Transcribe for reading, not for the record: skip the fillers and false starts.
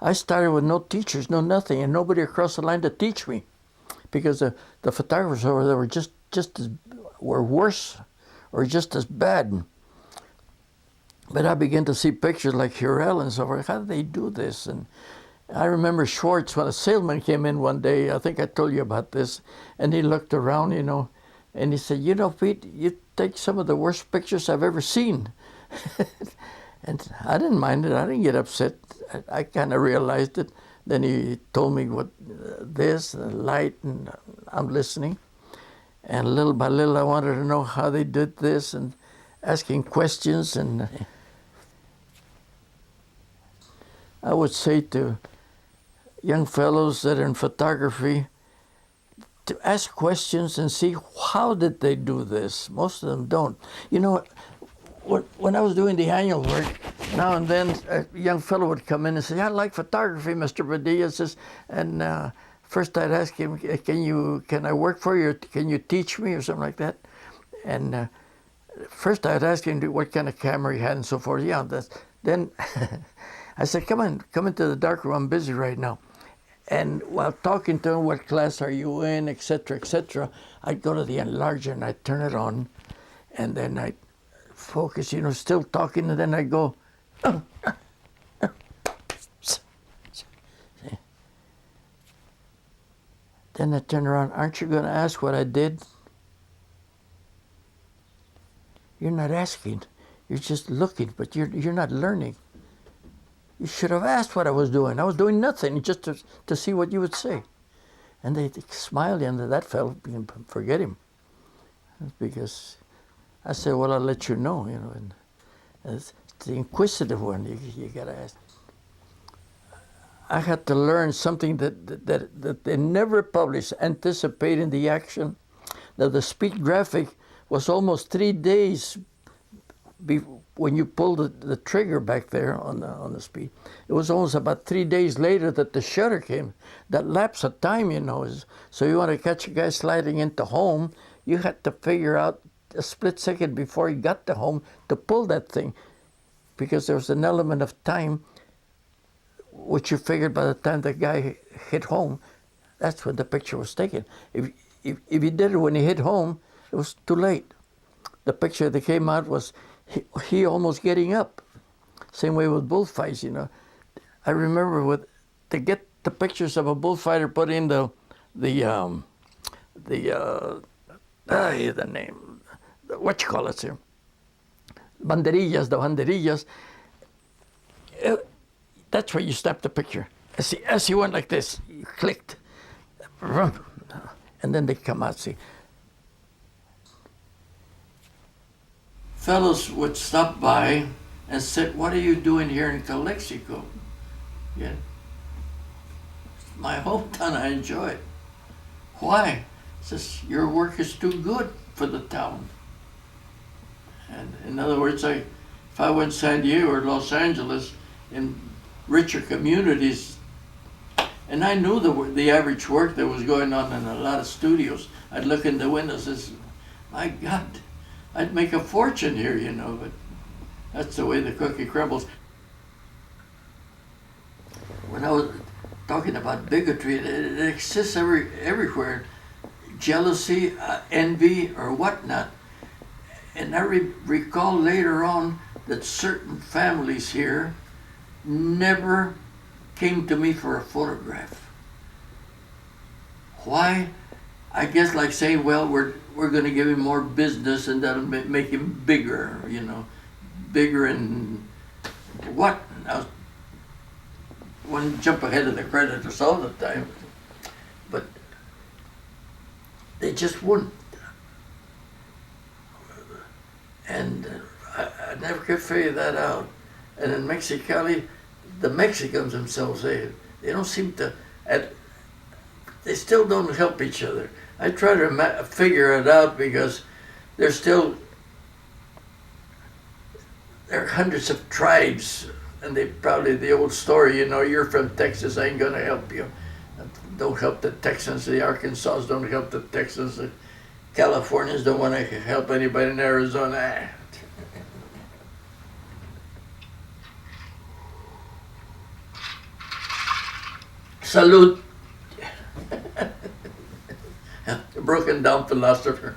I started with no teachers, no nothing, and nobody across the line to teach me, because the photographers over there were were worse, or just as bad. But I began to see pictures like Hurrell and so forth. How did they do this? And I remember Schwartz, when a salesman came in one day, I think I told you about this, and he looked around, and he said, Pete, you take some of the worst pictures I've ever seen. And I didn't mind it. I didn't get upset. I kind of realized it. Then he told me what the light, and I'm listening. And little by little, I wanted to know how they did this, and asking questions. And I would say to young fellows that are in photography to ask questions and see, how did they do this? Most of them don't. When I was doing the annual work, now and then a young fellow would come in and say, I like photography, Mr. Padilla. Says, and first I'd ask him, can I work for you? Can you teach me, or something like that? And first I'd ask him what kind of camera he had and so forth. Yeah, then I said, come into the dark room, I'm busy right now. And while talking to him, what class are you in, et cetera, I'd go to the enlarger and I'd turn it on, and then I'd focus, still talking, and then I'd go, Then I turn around, aren't you going to ask what I did? You're not asking, you're just looking, but you're not learning. You should have asked what I was doing. I was doing nothing, just to see what you would say. And they smiled, and that fellow, forget him. Because I said, well, I'll let you know, and it's the inquisitive one, you got to ask. I had to learn something that they never published, anticipating the action. Now, the speed graphic was almost 3 days when you pulled the trigger back there on the speed. It was almost about 3 days later that the shutter came. That lapse of time, so you want to catch a guy sliding into home, you had to figure out a split second before he got to home to pull that thing, because there was an element of time which you figured by the time the guy hit home, that's when the picture was taken. If you did it when he hit home, it was too late. The picture that came out was he almost getting up. Same way with bullfights, I remember to get the pictures of a bullfighter put in the name, what you call it here? The banderillas. That's where you snap the picture. As he went like this, you clicked. And then they come out, see. Fellows would stop by and say, what are you doing here in Calexico? Yeah. My hometown, I enjoy it. Why? Says, your work is too good for the town. And in other words, if I went to San Diego or Los Angeles, in richer communities, and I knew the average work that was going on in a lot of studios, I'd look in the windows and say, my God, I'd make a fortune here, but that's the way the cookie crumbles. When I was talking about bigotry, it exists everywhere. Jealousy, envy, or whatnot. And I recall later on that certain families here never came to me for a photograph. Why? I guess like saying, well, we're going to give him more business and that'll make him bigger, bigger in what? I wouldn't jump ahead of the creditors all the time, but they just wouldn't. And I never could figure that out. And in Mexicali, the Mexicans themselves, they don't seem to, they still don't help each other. I try to figure it out because there are hundreds of tribes, and they probably, the old story, you're from Texas, I ain't gonna help you. Don't help the Texans, the Arkansas don't help the Texans, the Californians don't want to help anybody in Arizona. Salute. The broken down philosopher.